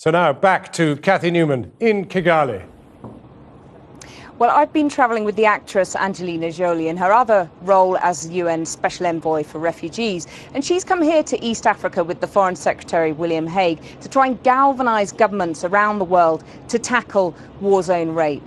So now back to Cathy Newman in Kigali. Well, I've been travelling with the actress Angelina Jolie in her other role as UN Special Envoy for Refugees. And she's come here to East Africa with the Foreign Secretary, William Hague, to try and galvanise governments around the world to tackle war zone rape.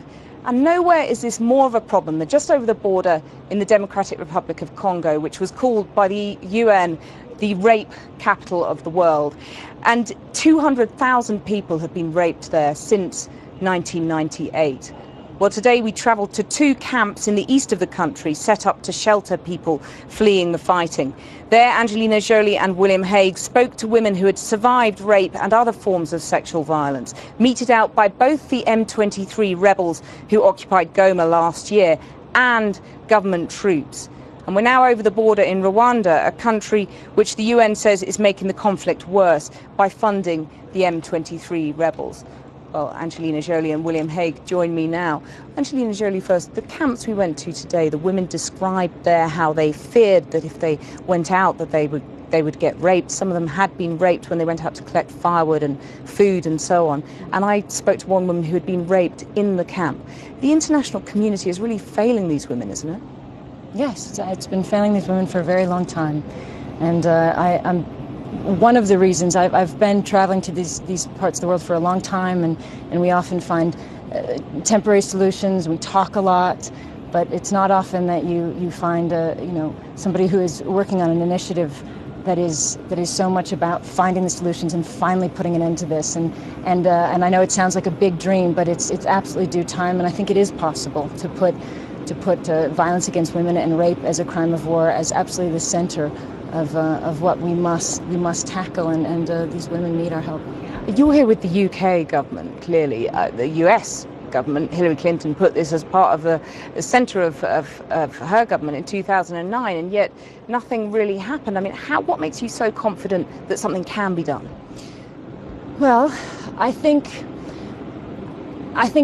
And nowhere is this more of a problem than just over the border in the Democratic Republic of Congo, which was called by the UN the rape capital of the world. And 200,000 people have been raped there since 1998. Well, today we travelled to two camps in the east of the country set up to shelter people fleeing the fighting. There, Angelina Jolie and William Hague spoke to women who had survived rape and other forms of sexual violence, meted out by both the M23 rebels who occupied Goma last year and government troops. And we're now over the border in Rwanda, a country which the UN says is making the conflict worse by funding the M23 rebels. Well, Angelina Jolie and William Hague join me now. Angelina Jolie first, the camps we went to today, the women described there how they feared that if they went out that they would get raped. Some of them had been raped when they went out to collect firewood and food and so on. And I spoke to one woman who had been raped in the camp. The international community is really failing these women, isn't it? Yes, it's been failing these women for a very long time. And I'm one of the reasons I've been traveling to these parts of the world for a long time, and we often find temporary solutions. We talk a lot, but it's not often that you find somebody who is working on an initiative that is so much about finding the solutions and finally putting an end to this. And I know it sounds like a big dream, but it's absolutely due time, and I think it is possible to put violence against women and rape as a crime of war as absolutely the center of what we must tackle, and these women need our help. You're here with the UK government, clearly. The US government, Hillary Clinton, put this as part of the centre of her government in 2009, and yet nothing really happened. I mean, what makes you so confident that something can be done? Well, I think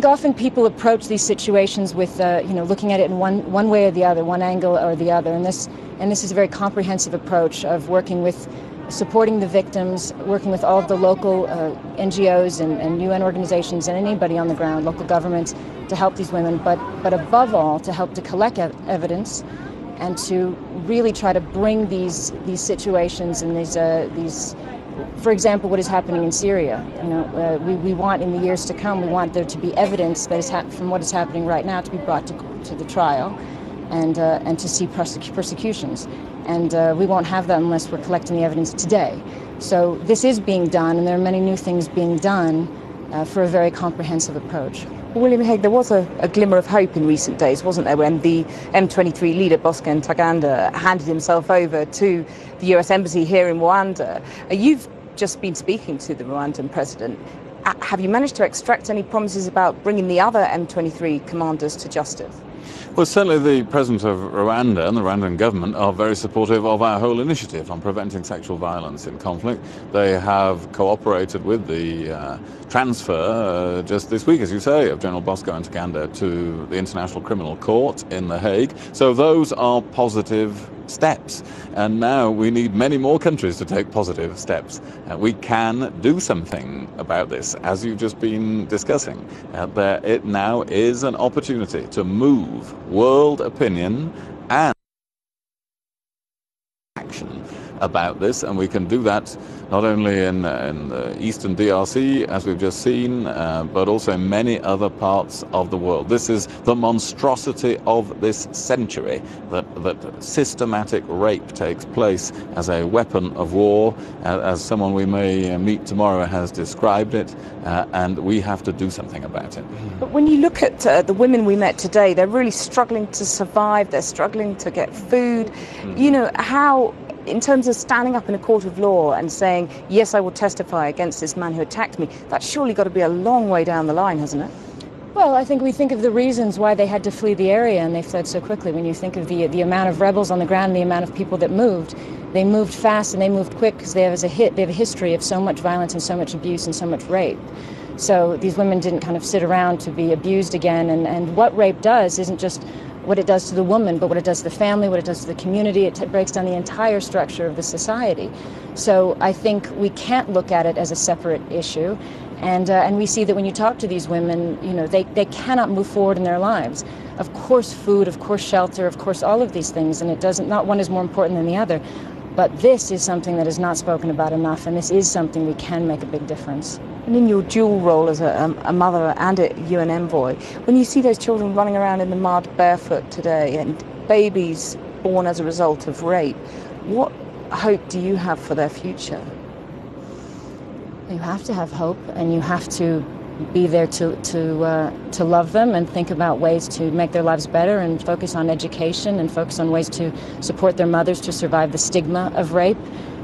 often people approach these situations with, looking at it in one way or the other, one angle or the other, and this is a very comprehensive approach of supporting the victims, working with all of the local NGOs and UN organizations and anybody on the ground, local governments, to help these women, but above all to help to collect evidence and to really try to bring these situations and these. For example, what is happening in Syria. We want in the years to come, we want there to be evidence that is from what is happening right now to be brought to the trial, and to see prosecutions. And we won't have that unless we're collecting the evidence today. So this is being done, and there are many new things being done for a very comprehensive approach. William Hague, there was a glimmer of hope in recent days, wasn't there, when the M23 leader, Bosco Ntaganda, handed himself over to the US Embassy here in Rwanda. You've just been speaking to the Rwandan president. Have you managed to extract any promises about bringing the other M23 commanders to justice? Well, certainly the president of Rwanda and the Rwandan government are very supportive of our whole initiative on preventing sexual violence in conflict. They have cooperated with the transfer just this week, as you say, of General Bosco Ntaganda to the International Criminal Court in The Hague. So those are positive steps, and now we need many more countries to take positive steps. We can do something about this, as you've just been discussing. It now is an opportunity to move world opinion and action about this, and we can do that not only in the eastern DRC, as we've just seen, but also in many other parts of the world. This is the monstrosity of this century, that systematic rape takes place as a weapon of war, as someone we may meet tomorrow has described it, and we have to do something about it. But when you look at the women we met today, they're really struggling to survive, they're struggling to get food. How, in terms of standing up in a court of law and saying, yes, I will testify against this man who attacked me, that's surely got to be a long way down the line, hasn't it? Well, I think we think of the reasons why they had to flee the area, and they fled so quickly. When you think of the amount of rebels on the ground and the amount of people that moved, they moved fast and they moved quick because they have a history of so much violence and so much abuse and so much rape. So these women didn't kind of sit around to be abused again, and what rape does isn't just what it does to the woman, but what it does to the family, what it does to the community. It breaks down the entire structure of the society. So I think we can't look at it as a separate issue. And we see that when you talk to these women, they cannot move forward in their lives. Of course food, of course shelter, of course all of these things, and not one is more important than the other. But this is something that is not spoken about enough, and this is something we can make a big difference. And in your dual role as a mother and a UN envoy, when you see those children running around in the mud barefoot today and babies born as a result of rape, what hope do you have for their future? You have to have hope, and you have to be there to love them and think about ways to make their lives better, and focus on education and focus on ways to support their mothers to survive the stigma of rape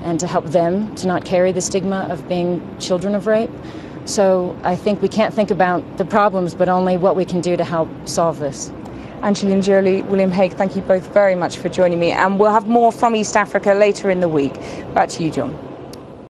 and to help them to not carry the stigma of being children of rape. So I think we can't think about the problems, but only what we can do to help solve this. Angelina Jolie, William Hague, thank you both very much for joining me, and we'll have more from East Africa later in the week. Back to you, John.